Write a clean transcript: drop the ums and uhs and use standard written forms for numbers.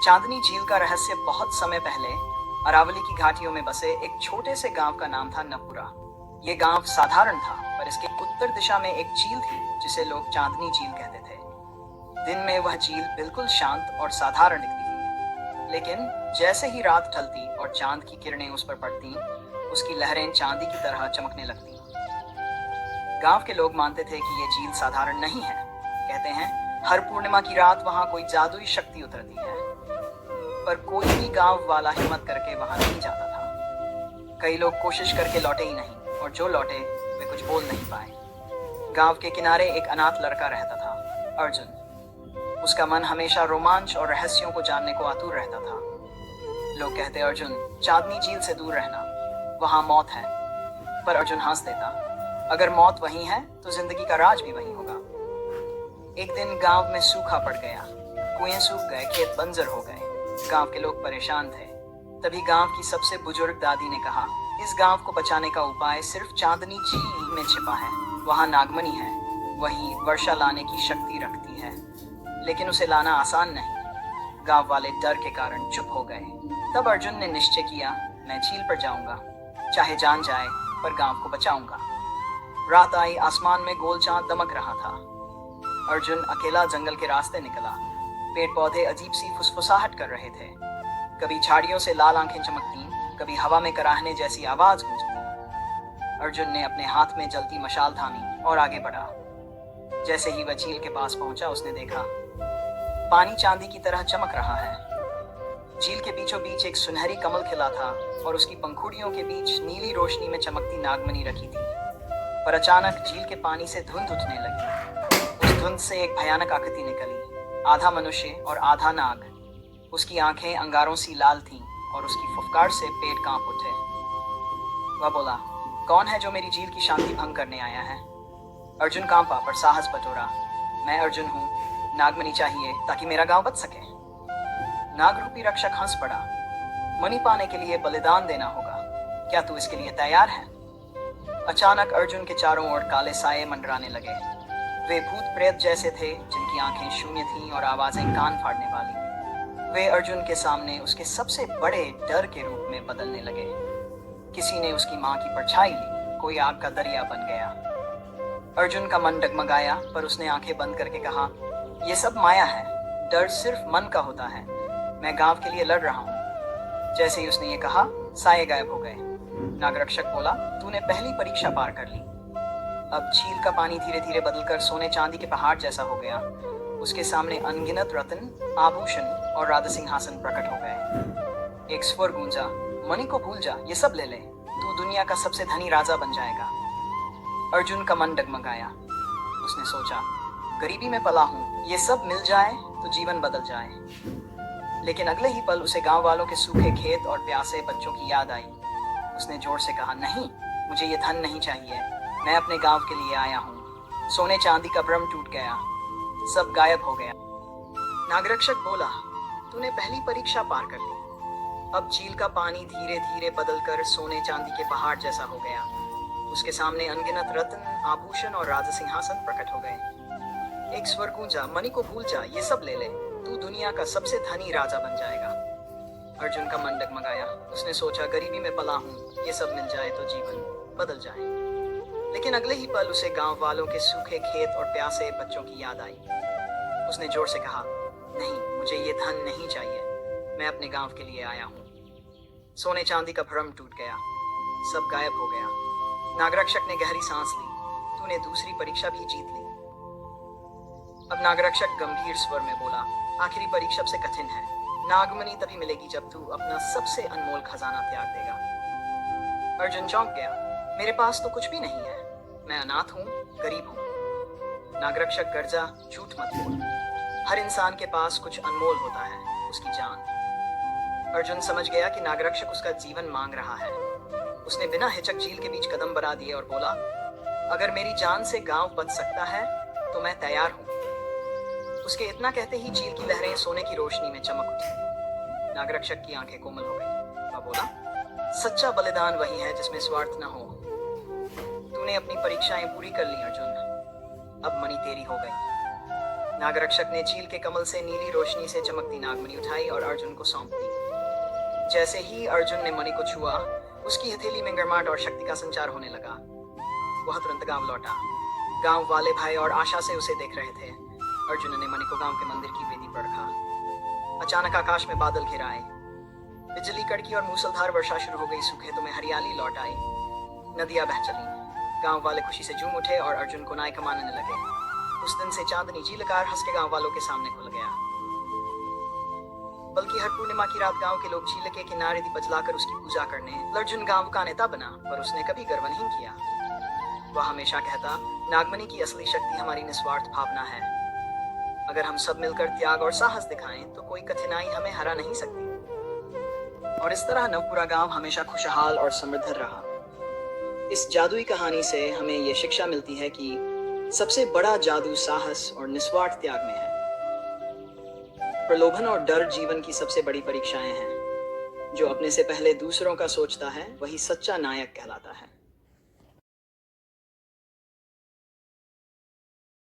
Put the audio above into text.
चांदनी झील का रहस्य बहुत समय पहले अरावली की घाटियों में बसे एक छोटे से गांव का नाम था नपुरा। ये गांव साधारण था, पर इसके उत्तर दिशा में एक झील थी जिसे लोग चांदनी झील कहते थे। दिन में वह झील बिल्कुल शांत और साधारण दिखती थी, लेकिन जैसे ही रात ढलती और चांद की किरणें उस पर पड़ती, उसकी लहरें चांदी की तरह चमकने लगती। गांव के लोग मानते थे कि ये झील साधारण नहीं है। कहते हैं हर पूर्णिमा की रात वहां कोई जादुई शक्ति उतरती है, पर कोई भी गांव वाला हिम्मत करके वहां नहीं जाता था। कई लोग कोशिश करके लौटे ही नहीं, और जो लौटे वे कुछ बोल नहीं पाए। गांव के किनारे एक अनाथ लड़का रहता था, अर्जुन। उसका मन हमेशा रोमांच और रहस्यों को जानने को आतुर रहता था। लोग कहते अर्जुन चांदनी झील से दूर रहना, वहां मौत है। पर अर्जुन हंस देता, अगर मौत वहीं है तो जिंदगी का राज भी वहीं होगा। एक दिन गांव में सूखा पड़ गया, कुएं सूख गए, खेत बंजर हो गए। गांव के लोग परेशान थे। तभी गांव की सबसे बुजुर्ग दादी ने कहा, इस गांव को बचाने का उपाय सिर्फ चांदनी झील में छिपा है। वहां नागमणि है, वही वर्षा लाने की शक्ति रखती है, लेकिन उसे लाना आसान नहीं। गांव वाले डर के कारण चुप हो गए। तब अर्जुन ने निश्चय किया, मैं झील पर जाऊंगा, चाहे जान जाए, पर गांव को बचाऊंगा। रात आई, आसमान में गोल चांद दमक रहा था। अर्जुन अकेला जंगल के रास्ते निकला। पेड़ पौधे अजीब सी फुसफुसाहट कर रहे थे। कभी झाड़ियों से लाल आंखें चमकती, कभी हवा में कराहने जैसी आवाज गूंजती। अर्जुन ने अपने हाथ में जलती मशाल थामी और आगे बढ़ा। जैसे ही वह झील के पास पहुंचा, उसने देखा पानी चांदी की तरह चमक रहा है। झील के बीचों बीच एक सुनहरी कमल खिला था और उसकी पंखुड़ियों के बीच नीली रोशनी में चमकती नागमणि रखी थी। पर अचानक झील के पानी से धुंध उठने लगी। उस धुंध से एक भयानक आकृति निकली, आधा मनुष्य और आधा नाग। उसकी आंखें अंगारों सी लाल थीं और उसकी फुफकार से पेट कांप उठे। वह बोला, कौन है जो मेरी झील की शांति भंग करने आया है? अर्जुन कांपा पर साहस बटोरा, मैं अर्जुन हूँ, नागमणि चाहिए ताकि मेरा गांव बच सके। नागरूपी रक्षक हंस पड़ा, मणि पाने के लिए बलिदान देना होगा, क्या तू इसके लिए तैयार है? अचानक अर्जुन के चारों ओर काले साये मंडराने लगे। वे भूत प्रेत जैसे थे, जिनकी आंखें शून्य थीं और आवाजें कान फाड़ने वाली। वे अर्जुन के सामने उसके सबसे बड़े डर के रूप में बदलने लगे। किसी ने उसकी मां की परछाई ली, कोई आग का दरिया बन गया। अर्जुन का मन डगमगाया, पर उसने आंखें बंद करके कहा, यह सब माया है, डर सिर्फ मन का होता है, मैं गांव के लिए लड़ रहा हूं। जैसे ही उसने ये कहा, साये गायब हो गए। नागरक्षक बोला, तूने पहली परीक्षा पार कर ली। अब झील का पानी धीरे धीरे बदलकर सोने चांदी के पहाड़ जैसा हो गया। उसके सामने अनगिनत रत्न, आभूषण और राज सिंहासन प्रकट हो गए। एक स्वर गूंजा, मणि को भूल जा, ये सब ले ले, तू दुनिया का सबसे धनी राजा बन जाएगा। अर्जुन का मन डगमगाया। उसने सोचा, गरीबी में पला हूं, ये सब मिल जाए तो जीवन बदल जाए। लेकिन अगले ही पल उसे गांव वालों के सूखे खेत और प्यासे बच्चों की याद आई। उसने जोर से कहा, नहीं, मुझे ये धन नहीं चाहिए, मैं अपने गांव के लिए आया हूँ। सोने चांदी का भ्रम टूट गया, सब गायब हो गया। नागरक्षक बोला, तूने पहली परीक्षा पार कर ली। अब झील का पानी धीरे धीरे बदलकर सोने चांदी के पहाड़ जैसा हो गया। उसके सामने अनगिनत रत्न, आभूषण और राज सिंहासन प्रकट हो गए। एक स्वर गूंजा, मणि को भूल जा, ये सब ले ले, तू दुनिया का सबसे धनी राजा बन जाएगा। अर्जुन का मन डगमगाया। उसने सोचा, गरीबी में पला हूं, ये सब मिल जाए तो जीवन बदल जाए। लेकिन अगले ही पल उसे गांव वालों के सूखे खेत और प्यासे बच्चों की याद आई। उसने जोर से कहा, नहीं, मुझे ये धन नहीं चाहिए, मैं अपने गांव के लिए आया हूँ। सोने चांदी का भ्रम टूट गया, सब गायब हो गया। नागरक्षक ने गहरी सांस ली, तूने दूसरी परीक्षा भी जीत ली। अब नागरक्षक गंभीर स्वर में बोला, आखिरी परीक्षा सबसे कठिन है, नागमणि तभी मिलेगी जब तू अपना सबसे अनमोल खजाना त्याग देगा। अर्जुन चौंक गया, मेरे पास तो कुछ भी नहीं है, मैं अनाथ हूँ, गरीब हूँ। नागरक्षक गर्जा, झूठ मत बोल, हर इंसान के पास कुछ अनमोल होता है, उसकी जान। अर्जुन समझ गया कि नागरक्षक उसका जीवन मांग रहा है। उसने बिना हिचक झील के बीच कदम बढ़ा दिए और बोला, अगर मेरी जान से गांव बच सकता है तो मैं तैयार हूँ। उसके इतना कहते ही झील की लहरें सोने की रोशनी में चमक उठी। नागरक्षक की आंखें कोमल हो गई। वह बोला, सच्चा बलिदान वही है जिसमें स्वार्थ न हो। तूने अपनी परीक्षाएं पूरी कर ली अर्जुन, अब मणि तेरी हो गई। नागरक्षक ने चील के कमल से नीली रोशनी से चमकती नागमणि उठाई और अर्जुन को सौंप दी। जैसे ही अर्जुन ने मणि को छुआ, उसकी हथेली में गर्माहट और शक्ति का संचार होने लगा। वह तुरंत गांव लौटा। गांव वाले भय और आशा से उसे देख रहे थे। अर्जुन ने मणि को गांव के मंदिर की वेदी पर रखा। अचानक आकाश में बादल घिर आए। बिजली कड़की और मूसलधार वर्षा शुरू हो गई। सूखे में हरियाली लौट आई। नदियां बह चली। गांव वाले खुशी से झूम उठे और अर्जुन को नायक मानने लगे। उस दिन से चांदनी झीलकार हंस के गांव वालों के सामने खुल गया। बल्कि हर पूर्णिमा की रात गांव के लोग झील के किनारे दीपक जलाकर उसकी पूजा करने। अर्जुन गांव का नेता बना, पर उसने कभी गर्व नहीं किया। वह हमेशा कहता, नागमणि की असली शक्ति हमारी निस्वार्थ भावना है। अगर हम सब मिलकर त्याग और साहस दिखाएं, तो कोई कठिनाई हमें हरा नहीं सकती। और इस तरह नवपुरा गांव हमेशा खुशहाल और समृद्ध रहा। इस जादुई कहानी से हमें ये शिक्षा मिलती है कि सबसे बड़ा जादू साहस और निस्वार्थ त्याग में है। प्रलोभन और डर जीवन की सबसे बड़ी परीक्षाएं हैं। जो अपने से पहले दूसरों का सोचता है, वही सच्चा नायक कहलाता है।